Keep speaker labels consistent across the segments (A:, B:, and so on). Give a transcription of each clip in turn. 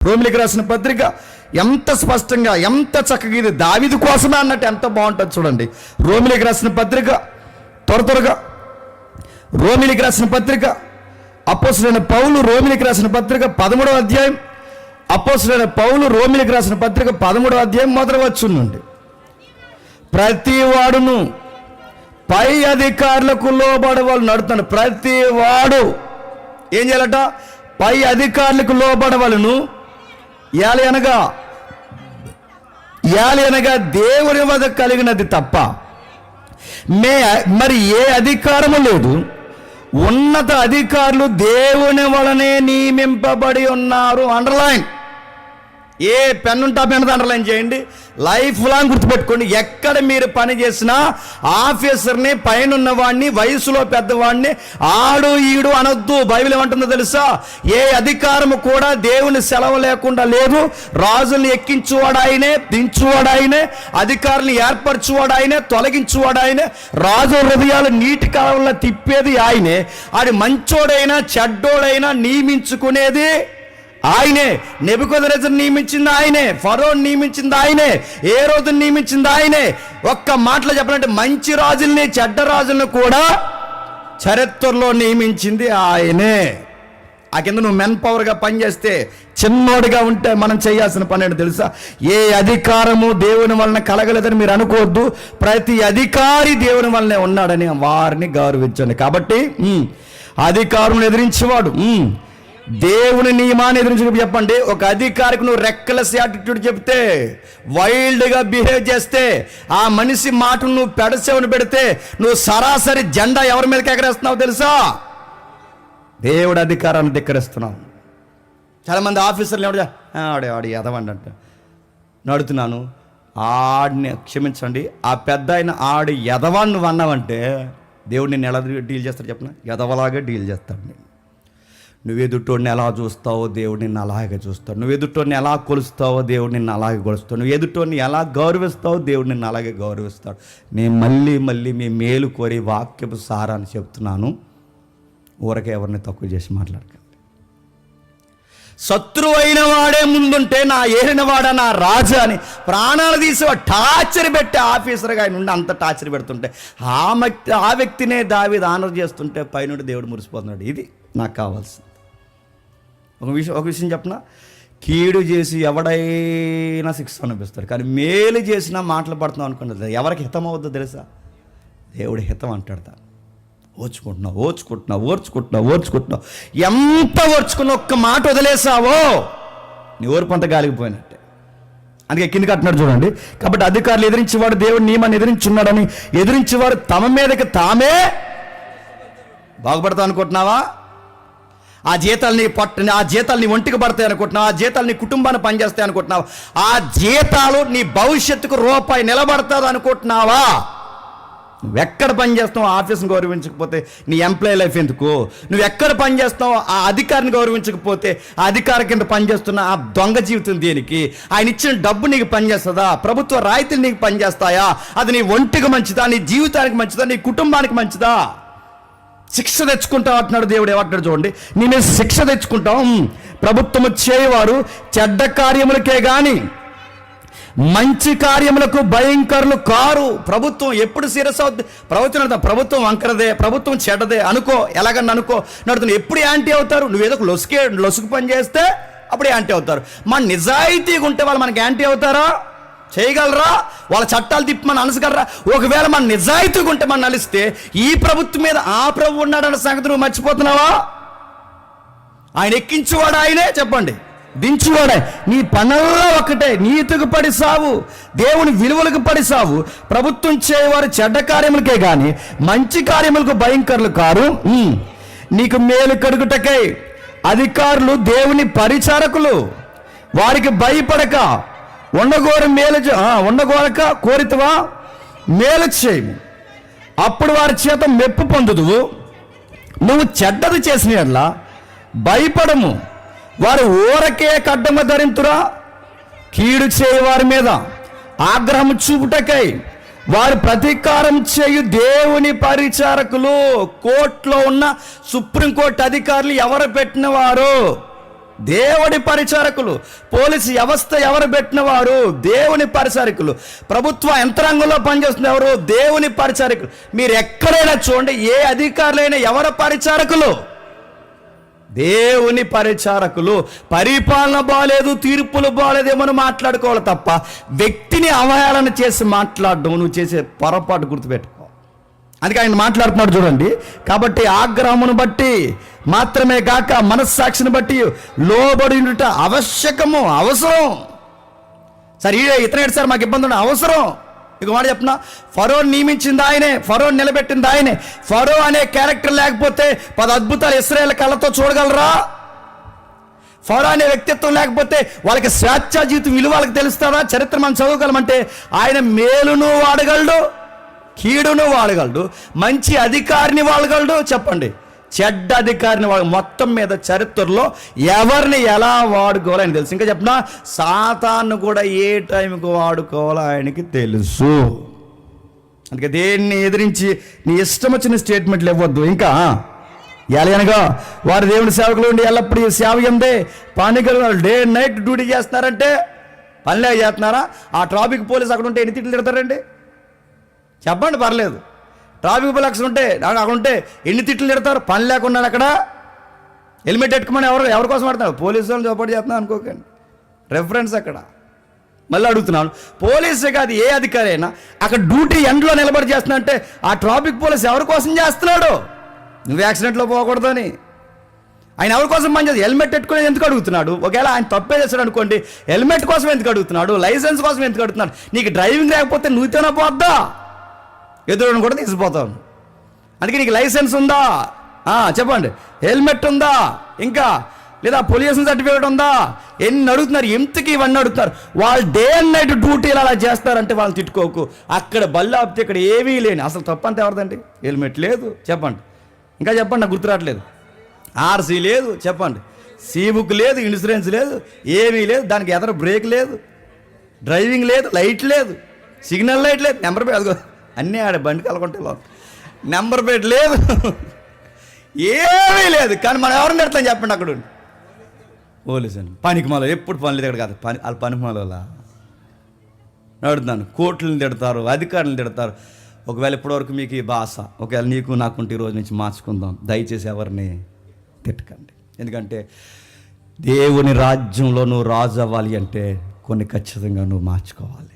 A: రోమిలికి రాసిన పత్రిక ఎంత స్పష్టంగా, ఎంత చక్కగా, ఇది దావీదు కోసమే అన్నట్టు ఎంత బాగుంటుంది చూడండి. రోమిలికి రాసిన పత్రిక త్వరగా రోమిలికి రాసిన పత్రిక అపోస్తలుడైన పౌలు రోమిలికి రాసిన పత్రిక 13వ అధ్యాయం, అపోస్తలుడైన పౌలు రోమిలికి రాసిన పత్రిక 13వ అధ్యాయం మొదటి వచనం నుండి, ప్రతి వాడును పై అధికారులకు లోబడే వాళ్ళు నడుతాను. ప్రతి వాడు ఏం చేయాలట? పై అధికారులకు లోబడవలను. యాలి అనగా దేవుని వద్ద కలిగినది తప్ప మరి ఏ అధికారము లేదు. ఉన్నత అధికారులు దేవుని వలనే నియమింపబడి ఉన్నారు. అండర్లైన్, ఏ పెన్ ఉంటే ఆ పెన్ అండర్లైన్ చేయండి. లైఫ్ లాంగ్ గుర్తుపెట్టుకోండి. ఎక్కడ మీరు పని చేసినా ఆఫీసర్ని, పైన ఉన్నవాడిని, వయసులో పెద్దవాడిని ఆడు ఈడు అనొద్దు. బైబిల్ ఏమంటుందో తెలుసా? ఏ అధికారము కూడా దేవుని సెలవు లేకుండా లేదు. రాజుల్ని ఎక్కించువాడు ఆయనే, దించువాడు ఆయనే, అధికారులను ఏర్పరచువాడు ఆయనే, తొలగించువాడు ఆయనే, రాజు హృదయాలు నీటి కాలంలో తిప్పేది ఆయనే. ఆడి మంచోడైనా చెడ్డోడైనా నియమించుకునేది ఆయనే. నెబుకద్నెజరు నియమించింది ఆయనే, ఫరోని నియమించింది ఆయనే, ఏ రోజు నియమించింది ఆయనే. ఒక్క మాటలో చెప్పాలంటే మంచి రాజుల్ని చెడ్డ రాజులను కూడా చరిత్రలో నియమించింది ఆయనే. ఆ కింద నువ్వు మెన్ పవర్గా పనిచేస్తే, చిన్నోడిగా ఉంటే మనం చేయాల్సిన పని ఏంటో తెలుసా? ఏ అధికారము దేవుని వలన కలగలేదని మీరు అనుకోవద్దు. ప్రతి అధికారి దేవుని వలనే ఉన్నాడని వారిని గౌరవించండి. కాబట్టి అధికారులను ఎదిరించేవాడు దేవుని నియమాన్ని ఎదిరించి చెప్పండి. ఒక అధికారికి నువ్వు రెక్కలెస్ యాటిట్యూడ్ చెప్తే, వైల్డ్గా బిహేవ్ చేస్తే, ఆ మనిషి మాటను నువ్వు పెడసేవని పెడితే, నువ్వు సరాసరి జెండా ఎవరి మీదకి ఎగరేస్తున్నావు తెలుసా? దేవుడి అధికారాన్ని ధిక్కరిస్తున్నావు. చాలామంది ఆఫీసర్లు ఆడి ఎదవండి అంటే నడుతున్నాను, ఆడిని క్షమించండి, ఆ పెద్ద ఆయన ఆడి ఎదవాన్ని నువ్వు అన్నావంటే దేవుడు నిన్ను ఎలా డీల్ చేస్తాడు చెప్పిన? ఎదవలాగే డీల్ చేస్తాడు. నువ్వు ఎదుటోడిని ఎలా చూస్తావో దేవుడు నిన్ను అలాగే చూస్తాడు. నువ్వు ఎదుటోడిని ఎలా కొలుస్తావో దేవుడు నిన్ను అలాగే కొలుస్తాడు. నువ్వు ఎదుటోడిని ఎలా గౌరవిస్తావో దేవుడు నిన్ను అలాగే గౌరవిస్తాడు. నేను మళ్ళీ మీ మేలు కోరి వాక్యపు సారాన్ని చెప్తున్నాను. ఊరకే ఎవరిని తక్కువ చేసి మాట్లాడకండి. శత్రువు అయిన వాడే ముందుంటే నా ఏలినవాడా, నా రాజు అని ప్రాణాలు తీసేవాడు టార్చర్ పెట్టి ఆఫీసర్గా ఆయన ఉండి అంత టార్చర్ పెడుతుంటే ఆ వ్యక్తినే దావీదు ఆనర్ చేస్తుంటే పైనుండి దేవుడు మురిసిపోతున్నాడు. ఇది నాకు కావాల్సింది. ఒక విషయం చెప్పనా? కీడు చేసి ఎవడైనా శిక్ష అనిపిస్తాడు, కానీ మేలు చేసినా మాటలు పడుతున్నాం అనుకున్నది ఎవరికి హితం అవుద్దో తెలుసా? దేవుడు హితం అంటాడు. ఓర్చుకుంటున్నావు. ఎంత ఓర్చుకున్న ఒక్క మాట వదిలేసావో నీ ఓర్పు అంతా గాలిగిపోయినట్టే. అందుకే కిందకి అంటున్నాడు చూడండి. కాబట్టి అధికారులు ఎదిరించేవాడు దేవుడు నియమాన్ని ఎదిరించున్నాడని ఎదిరించేవారు తమ మీదకి తామే బాగుపడతావు అనుకుంటున్నావా? ఆ జీతాలు నీ ఒంటికి పడతాయి అనుకుంటున్నావు? ఆ జీతాలు నీ కుటుంబాన్ని పనిచేస్తాయి అనుకుంటున్నావా? ఆ జీతాలు నీ భవిష్యత్తుకు రూపాయి నిలబడతాది అనుకుంటున్నావా? నువ్వెక్కడ పని చేస్తావు ఆఫీస్ని గౌరవించకపోతే నీ ఎంప్లాయీ లైఫ్ ఎందుకు? నువ్వు ఎక్కడ పని చేస్తావు ఆ అధికారిని గౌరవించకపోతే ఆ అధికారి కింద పనిచేస్తున్న ఆ దొంగ జీవితం దేనికి? ఆయన ఇచ్చిన డబ్బు నీకు పనిచేస్తుందా? ప్రభుత్వ రాయితీలు నీకు పనిచేస్తాయా? అది నీ ఒంటికి మంచిదా? నీ జీవితానికి మంచిదా? నీ కుటుంబానికి మంచిదా? శిక్ష తెచ్చుకుంటావు అంటున్నాడు దేవుడు. ఏమంటాడు చూడండి, నేను శిక్ష తెచ్చుకుంటాం. ప్రభుత్వము చేయవారు చెడ్డ కార్యములకే గాని మంచి కార్యములకు భయంకరులు కారు. ప్రభుత్వం ఎప్పుడు సీరియస్ అవుద్ది? ప్రభుత్వం వంకరదే, ప్రభుత్వం చెడ్డదే అనుకో, ఎలాగన్నా అనుకో, నడుతుంది. ఎప్పుడు యాంటీ అవుతారు? నువ్వేదో లొసుకు పని చేస్తే అప్పుడు యాంటీ అవుతారు. మన నిజాయితీగా ఉంటే వాళ్ళు మనకి యాంటీ అవుతారా? చేయగలరా? వాళ్ళ చట్టాలు తిప్పి మనం అనసగలరా? ఒకవేళ మన నిజాయితీగా ఉంటే మనం నలిస్తే ఈ ప్రభుత్వం మీద ఆ ప్రభు ఉన్నాడన్న సంగతి నువ్వు మర్చిపోతున్నావా? ఆయన ఎక్కించువాడు ఆయనే, చెప్పండి, దించువాడే. నీ పనుల్లో ఒకటే, నీతికి పడి సావు, దేవుని విలువలకు పడి సావు. ప్రభుత్వం చేయవారు చెడ్డ కార్యములకే గాని మంచి కార్యములకు భయంకరులు కారు. నీకు మేలు కడుగుటకై అధికారులు దేవుని పరిచారకులు, వారికి భయపడక ఉండగోరక కోరితవా మేలు చేయము, అప్పుడు వారి చేత మెప్పు పొందుదువు. నువ్వు చెడ్డది చేసిన యెడల భయపడము, వారు ఊరకే కడ్డమ ధరింతురా. కీడు చేయి వారి మీద ఆగ్రహం చూపుటకై వారు ప్రతీకారం చేయు దేవుని పరిచారకులు. కోర్టులో ఉన్న సుప్రీంకోర్టు అధికారులు ఎవరు పెట్టిన వారు? దేవుని పరిచారకులు. పోలీసు వ్యవస్థ ఎవరు పెట్టిన వారు? దేవుని పరిచారకులు. ప్రభుత్వ యంత్రాంగంలో పనిచేస్తున్న ఎవరు? దేవుని పరిచారకులు. మీరు ఎక్కడైనా చూడండి, ఏ అధికారులైనా ఎవరి పరిచారకులు? దేవుని పరిచారకులు. పరిపాలన బాలేదు, తీర్పులు బాలేదేమో మాట్లాడుకోవాలి తప్ప వ్యక్తిని అవహేళన చేసి మాట్లాడడం నువ్వు చేసే పొరపాటు గుర్తుపెట్టుకో. అందుకే ఆయన మాట్లాడుతున్నాడు చూడండి. కాబట్టి ఆగ్రహమును బట్టి మాత్రమే కాక మనస్సాక్షిని బట్టి లోబడి ఉండుట ఆవశ్యకము, అవసరం. సరే ఇతనేడు సార్ మాకు ఇబ్బంది ఉండే అవసరం. ఇక మాట చెప్పిన, ఫరోని నియమించింది ఆయనే, ఫరోని నిలబెట్టింది ఆయనే. ఫరో అనే క్యారెక్టర్ లేకపోతే 10 అద్భుతాలు ఇశ్రాయేలు కళ్ళతో చూడగలరా? ఫరో అనే వ్యక్తిత్వం లేకపోతే వాళ్ళకి స్వేచ్ఛా జీవితం విలువ వాళ్ళకి తెలుస్తారా? చరిత్ర మనం చదవగలమంటే ఆయన మేలును వాడగలడు, కీడును వాడగలడు, మంచి అధికారిని వాడగలడు. చెప్పండి, చెడ్డ అధికారిని వాడు. మొత్తం మీద చరిత్రలో ఎవరిని ఎలా వాడుకోవాలో ఆయన తెలుసు. ఇంకా చెప్పిన సాతాను కూడా ఏ టైంకి వాడుకోవాలో ఆయనకి తెలుసు. అందుకే దేన్ని ఎదిరించి నీ ఇష్టం వచ్చిన స్టేట్మెంట్లు ఇవ్వద్దు. ఇంకా ఎలాగనగా వారు దేవుని సేవకులు ఉండి ఎల్లప్పుడూ సేవ ఎందే పనిగల డే నైట్ డ్యూటీ చేస్తున్నారంటే పనిలే చేస్తున్నారా? ఆ ట్రాఫిక్ పోలీస్ అక్కడ ఉంటే ఎన్ని తిట్లు తిడతారండి? చెప్పండి, పర్లేదు. ట్రాఫిక్ పోలీస్ ఉంటే అక్కడ ఉంటే ఎన్ని తిట్లు తిడతారు? పని లేకుండా అక్కడ హెల్మెట్ పెట్టుకోమని ఎవరి కోసం ఆడుతున్నారు? పోలీసు వాళ్ళు సపోర్ట్ చేస్తున్నారు అనుకోకండి. రెఫరెన్స్ అక్కడ మళ్ళీ అడుగుతున్నాను, పోలీసే కాదు ఏ అధికారి అయినా అక్కడ డ్యూటీ ఎండ్లో నిలబడి చేస్తున్నా అంటే ఆ ట్రాఫిక్ పోలీస్ ఎవరి కోసం చేస్తున్నాడు? నువ్వు యాక్సిడెంట్లో పోకూడదని. ఆయన ఎవరి కోసం పనిచేసి హెల్మెట్ పెట్టుకునేది ఎందుకు అడుగుతున్నాడు? ఒకవేళ ఆయన తప్పే చేస్తాడు అనుకోండి, హెల్మెట్ కోసం ఎందుకు అడుగుతున్నాడు? లైసెన్స్ కోసం ఎందుకు అడుగుతున్నాడు? నీకు డ్రైవింగ్ లేకపోతే నువ్వుతోనే పోద్దా? ఎదురుని కూడా తీసిపోతాను. అందుకే నీకు లైసెన్స్ ఉందా? చెప్పండి. హెల్మెట్ ఉందా? ఇంకా లేదా పొల్యూషన్ సర్టిఫికేట్ ఉందా? ఎన్ని అడుగుతున్నారు, ఎంతకి ఇవన్నీ అడుగుతున్నారు. వాళ్ళు డే అండ్ నైట్ డ్యూటీలు అలా చేస్తారంటే వాళ్ళని తిట్టుకోకు. అక్కడ బళ్ళు ఆపితే ఇక్కడ ఏమీ లేని అసలు తప్పంతా ఎవరిదండి? హెల్మెట్ లేదు చెప్పండి, ఇంకా చెప్పండి, నాకు గుర్తు రావట్లేదు. ఆర్సీ లేదు చెప్పండి, సీ బుక్ లేదు, ఇన్సూరెన్స్ లేదు, ఏమీ లేదు. దానికి ఎదర బ్రేక్ లేదు, డ్రైవింగ్ లేదు, లైట్ లేదు, సిగ్నల్ లైట్ లేదు, నెంబర్ ప్లేట్ అదిగో అన్నీ ఆడ బండి కలగొంటే నెంబర్ ప్లేట్ లేదు, ఏమీ లేదు. కానీ మనం ఎవరిని పెడతాం చెప్పండి? అక్కడ పోలీసు అండి పనికి మాలో, ఎప్పుడు పనులు తిడతాడు కాదు, వాళ్ళ పనికి మాలోలా నడుతున్నాను. కోర్టులను తిడతారు, అధికారులను తిడతారు. ఒకవేళ ఇప్పటివరకు మీకు ఈ భాష ఒకవేళ నీకు నాకుంటే ఈ రోజు నుంచి మార్చుకుందాం. దయచేసి ఎవరిని తిట్టకండి. ఎందుకంటే దేవుని రాజ్యంలో నువ్వు రాజు అవ్వాలి అంటే కొన్ని ఖచ్చితంగా నువ్వు మార్చుకోవాలి.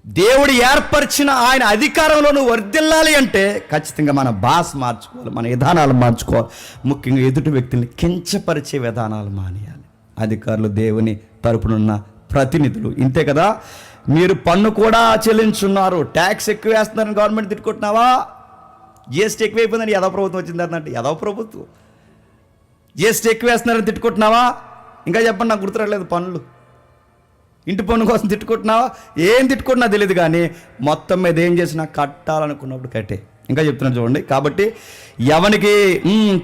A: దేవుడు ఏర్పరిచిన ఆయన అధికారంలో నువ్వు వర్ధిల్లాలి అంటే ఖచ్చితంగా మన భాష మార్చుకోవాలి, మన విధానాలు మార్చుకోవాలి. ముఖ్యంగా ఎదుటి వ్యక్తుల్ని కించపరిచే విధానాలు మానేయాలి. అధికారులు దేవుని తరపునున్న ప్రతినిధులు ఇంతే కదా. మీరు పన్ను కూడా చెల్లించున్నారు, ట్యాక్స్ ఎక్కువ వేస్తున్నారని గవర్నమెంట్ తిట్టుకుంటున్నావా? జిఎస్టీ ఎక్కువైపోయిందని యదవ ప్రభుత్వం వచ్చింది అన్నట్టు. యదవ ప్రభుత్వం జిఎస్టీ ఎక్కువ వేస్తున్నారని తిట్టుకుంటున్నావా? ఇంకా చెప్పండి, నాకు గుర్తురాలేదు. పన్నులు ఇంటి పన్ను కోసం తిట్టుకుంటున్నావా? ఏం తిట్టుకుంటున్నా తెలియదు, కానీ మొత్తం మీద ఏం చేసినా కట్టాలనుకున్నప్పుడు కట్టే. ఇంకా చెప్తున్నాను చూడండి. కాబట్టి ఎవనికి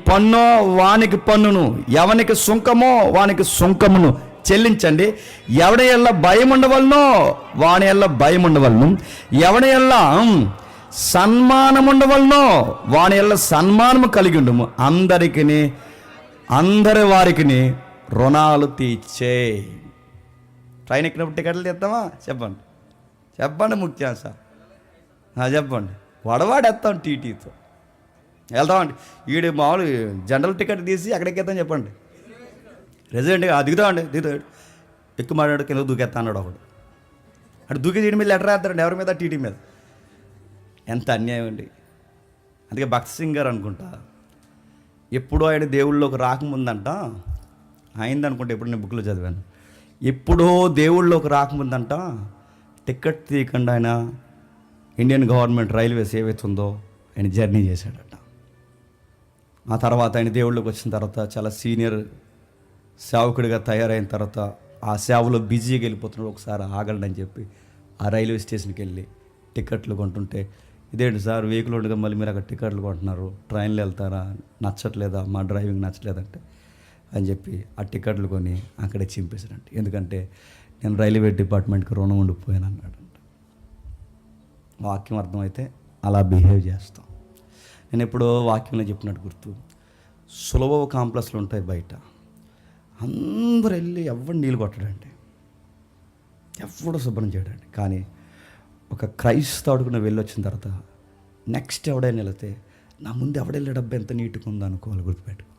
A: పన్ను వానికి పన్నును, ఎవనికి సుంకమో వానికి సుంకమును చెల్లించండి. ఎవడి ఎల్ల భయం ఉండవలనో వాని ఎల్ల భయం ఉండవలను, ఎవడి ఎల్ల సన్మానం ఉండవలనో వాని ఎల్ల సన్మానము కలిగి ఉండము. అందరి వారికి రుణాలు తీర్చే. ట్రైన్ ఎక్కినప్పుడు టికెట్లు తీద్దామా? చెప్పండి చెప్పండి, ముఖ్యాంశం చెప్పండి. వడవాడేస్తాం టీటీతో వెళ్తామండి. ఈడు మామూలు జనరల్ టికెట్ తీసి ఎక్కడికి వెళ్తాం చెప్పండి. రెసిడెంట్గా దిగుతామండి, దిగుతాడు, ఎక్కువ మాట్లాడు, కింద దూకేస్తా అన్నాడు ఒకడు. అటు దూకి దీని మీద లెటర్ వేస్తాడండి, ఎవరి మీద? టీటీ మీద. ఎంత అన్యాయం అండి. అందుకే భక్త్ సింగ్ గారు అనుకుంటా ఎప్పుడో ఆయన దేవుళ్ళలోకి రాకముందంట అయిందనుకుంటా, ఎప్పుడు నేను బుక్లో చదివాను. ఎప్పుడో దేవుళ్ళలోకి రాకముందంట టికెట్ తీయకుండా ఆయన ఇండియన్ గవర్నమెంట్ రైల్వేస్ ఏవైతుందో ఆయన జర్నీ చేశాడట. ఆ తర్వాత ఆయన దేవుళ్ళకి వచ్చిన తర్వాత చాలా సీనియర్ సేవకుడిగా తయారైన తర్వాత ఆ సేవలో బిజీగా వెళ్ళిపోతున్నాడు. ఒకసారి ఆగండి అని చెప్పి ఆ రైల్వే స్టేషన్కి వెళ్ళి టికెట్లు కొంటుంటే, ఇదేంటి సార్ వెహికల్ ఉండగా మళ్ళీ మీరు అక్కడ టికెట్లు కొంటున్నారు, ట్రైన్లో వెళ్తారా, నచ్చట్లేదా, మా డ్రైవింగ్ నచ్చలేదంటే అని చెప్పి ఆ టికెట్లు కొని అక్కడే చింపేశాడంట. ఎందుకంటే నేను రైల్వే డిపార్ట్మెంట్కి రుణం ఉండిపోయాను అన్నాడంట. వాక్యం అర్థమైతే అలా బిహేవ్ చేస్తాం. నేను ఎప్పుడో వాక్యంలో చెప్పినట్టు గుర్తు, సులభ కాంప్లెక్స్లు ఉంటాయి బయట, అందరూ వెళ్ళి ఎవడు నీళ్ళు కొట్టడండి, ఎవడు శుభ్రం చేయడండి. కానీ ఒక క్రైస్తవుడికి నువ్వు వెళ్ళొచ్చిన తర్వాత నెక్స్ట్ ఎవడైనా వెళితే నా ముందు ఎవడెళ్ళే డబ్బు ఎంత నీట్గా ఉందో అనుకోవాలి. గుర్తుపెట్టుకోండి,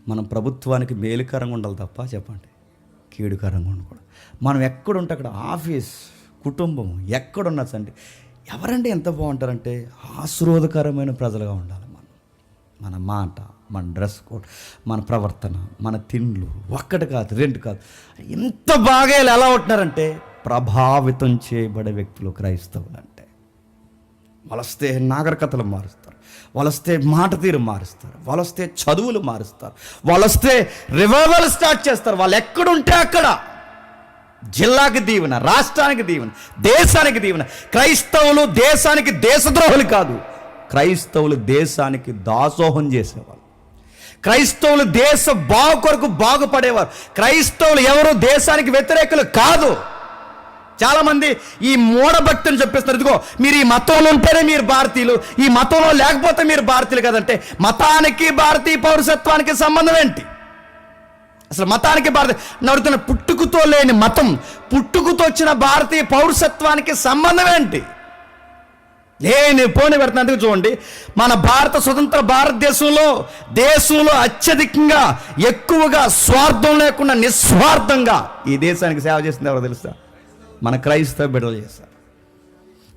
A: మనం ప్రభుత్వానికి మేలుకరంగా ఉండాలి తప్ప చెప్పండి కీడుకరంగా ఉండకూడదు. మనం ఎక్కడుంటే అక్కడ ఆఫీస్, కుటుంబం ఎక్కడున్నా సండి ఎవరంటే ఎంత బాగుంటారంటే ఆశీర్వాదకరమైన ప్రజలుగా ఉండాలి. మన మాట, మన డ్రెస్ కోడ్, మన ప్రవర్తన, మన తిండ్లు ఒక్కటి కాదు రెండు కాదు, ఎంత బాగా ఎలా ఉంటున్నారంటే ప్రభావితం చేయబడే వ్యక్తులు క్రైస్తవులు. అంటే వాళ్ళొస్తే నాగరికతలు మారుస్తారు, వాళ్ళొస్తే మాట తీరు మారుస్తారు, వాళ్ళొస్తే చదువులు మారుస్తారు, వాళ్ళొస్తే రివైవల్ స్టార్ట్ చేస్తారు. వాళ్ళు ఎక్కడుంటే అక్కడ జిల్లాకి దీవెన, రాష్ట్రానికి దీవెన, దేశానికి దీవెన. క్రైస్తవులు దేశానికి దేశద్రోహులు కాదు, క్రైస్తవులు దేశానికి దాసోహం చేసేవారు. క్రైస్తవులు దేశ బాగు కొరకు బాగుపడేవారు. క్రైస్తవులు ఎవరు దేశానికి వ్యతిరేకులు కాదు. చాలామంది ఈ మూఢభక్తిని చెప్పేస్తున్నారు, ఇదిగో మీరు ఈ మతంలో ఉంటేనే మీరు భారతీయులు, ఈ మతంలో లేకపోతే మీరు భారతీయులు కదంటే మతానికి భారతీయ పౌరసత్వానికి సంబంధం ఏంటి? అసలు మతానికి నడుతున్న పుట్టుకతో లేని మతం, పుట్టుకతో వచ్చిన భారతీయ పౌరసత్వానికి సంబంధం ఏంటి? లేని పోని పెడుతున్నందుకు చూడండి, మన భారత స్వతంత్ర దేశంలో అత్యధికంగా ఎక్కువగా స్వార్థం లేకుండా నిస్వార్థంగా ఈ దేశానికి సేవ చేసింది ఎవరో తెలుసా? మన క్రైస్తవ బిడ్డలు చేస్తారు.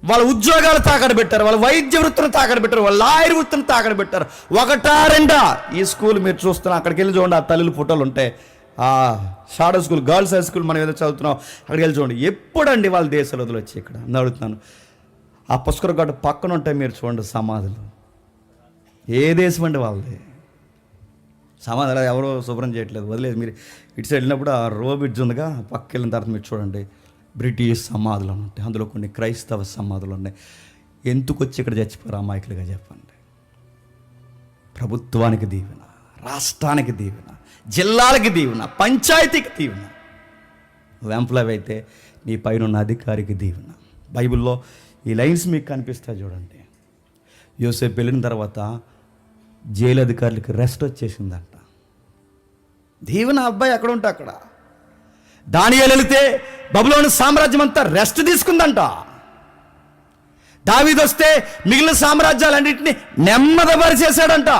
A: వాళ్ళ ఉద్యోగాలు తాకడ పెట్టారు, వాళ్ళ వైద్య వృత్తిని తాకడ పెట్టారు, వాళ్ళ లాయర్ వృత్తిని తాకడ పెట్టారు. ఒకటా రెండా? ఈ స్కూల్ మీరు చూస్తున్నా, అక్కడికి వెళ్ళి చూడండి, ఆ తల్లుల ఫోటోలు ఉంటాయి. Shadow school, girls high school మనం ఏదో చదువుతున్నాం, అక్కడికి వెళ్ళి చూడండి. ఎప్పుడండి వాళ్ళ దేశాలు వదిలి వచ్చి ఇక్కడ అడుగుతున్నాను. ఆ పుష్కర గడ్డ పక్కన ఉంటాయి మీరు చూడండి సమాధులు. ఏ దేశం అండి వాళ్ళది? సమాధులు ఎవరో శుభ్రం చేయట్లేదు, వదిలేదు. మీరు ఇటు సైడ్ వెళ్ళినప్పుడు ఆ రో బ్రిడ్జ్ ఉందిగా, పక్కకి వెళ్ళిన తర్వాత మీరు చూడండి బ్రిటిష్ సమాధులు అని ఉంటాయి, అందులో కొన్ని క్రైస్తవ సమాధులు ఉన్నాయి. ఎందుకు వచ్చి ఇక్కడ చచ్చిపోయారు అమాయకులుగా చెప్పండి? ప్రభుత్వానికి దీవెన, రాష్ట్రానికి దీవెన, జిల్లాలకి దీవెన, పంచాయతీకి దీవెన. నువ్వు ఎంప్లాయ్ అయితే నీ పైన ఉన్న అధికారికి దీవెన. బైబిల్లో ఈ లైన్స్ మీకు కనిపిస్తాయి చూడండి. యోసేపు వెళ్ళిన తర్వాత జైలు అధికారులకి రెస్ట్ వచ్చేసిందంట. దీవెన అబ్బాయి అక్కడ ఉంటే అక్కడ. దానియేలు వెళితే బబులోను సామ్రాజ్యం అంతా రెస్ట్ తీసుకుందంట. దావీదు వస్తే మిగిలిన సామ్రాజ్యాలన్నింటినీ నెమ్మదిపరిచేశాడంట.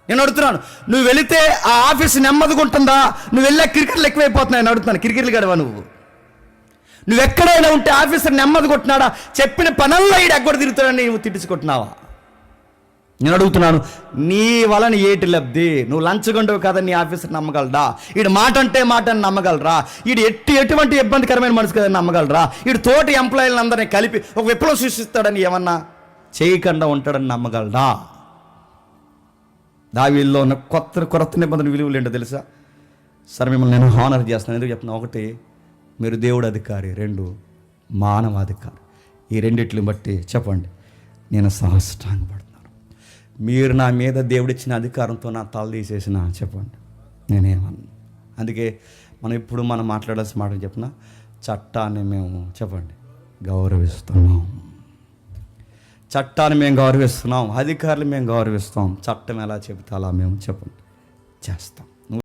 A: నేను అడుగుతున్నాను, నువ్వు వెళితే ఆ ఆఫీస్ నెమ్మదిగా ఉంటుందా? నువ్వు వెళ్ళే క్రికెట్లు ఎక్కువైపోతున్నాయని అడుగుతున్నాను. క్రికెట్లు గడవా నువ్వు ఎక్కడైనా ఉంటే ఆఫీసర్ నెమ్మది కొట్టినాడా? చెప్పిన పనుల్లో ఈడు ఎక్కడ తిరుగుతాడని నువ్వు తిట్టించుకుంటున్నావా? నేను అడుగుతున్నాను, నీ వలన ఏటి లబ్ధి? నువ్వు లంచగొండవు కదా, నీ ఆఫీసర్ నమ్మగలరా? ఈడు మాట అంటే మాట అని నమ్మగలరా? ఈడు ఎటువంటి ఇబ్బందికరమైన మనసు కదని నమ్మగలరా? ఈడు తోటి ఎంప్లాయీలను అందరినీ కలిపి ఒక విప్లవం సృష్టిస్తాడని ఏమన్నా చేయకుండా ఉంటాడని నమ్మగలరా? దావీదులో ఉన్న కొత్త నిబంధన విలువలు ఏంటో తెలుసా? సరే మిమ్మల్ని నేను హానర్ చేస్తున్నాను. ఎందుకు చెప్తున్నా? ఒకటి, మీరు దేవుడు అధికారి. రెండు, మానవాధికారి. ఈ రెండిట్లని బట్టి చెప్పండి, నేను సాష్టాంగపడుతున్నాను. మీరు నా మీద దేవుడిచ్చిన అధికారంతో నా తల తీసేసిన చెప్పండి, నేనేమన్నా. అందుకే మనం మాట్లాడాల్సిన మాట చెప్పిన, చట్టాన్ని మేము చెప్పండి గౌరవిస్తున్నాం. చట్టాన్ని మేము గౌరవిస్తున్నాం, అధికారులు మేము గౌరవిస్తాం. చట్టం ఎలా చెబితే అలా మేము చెప్పండి చేస్తాం.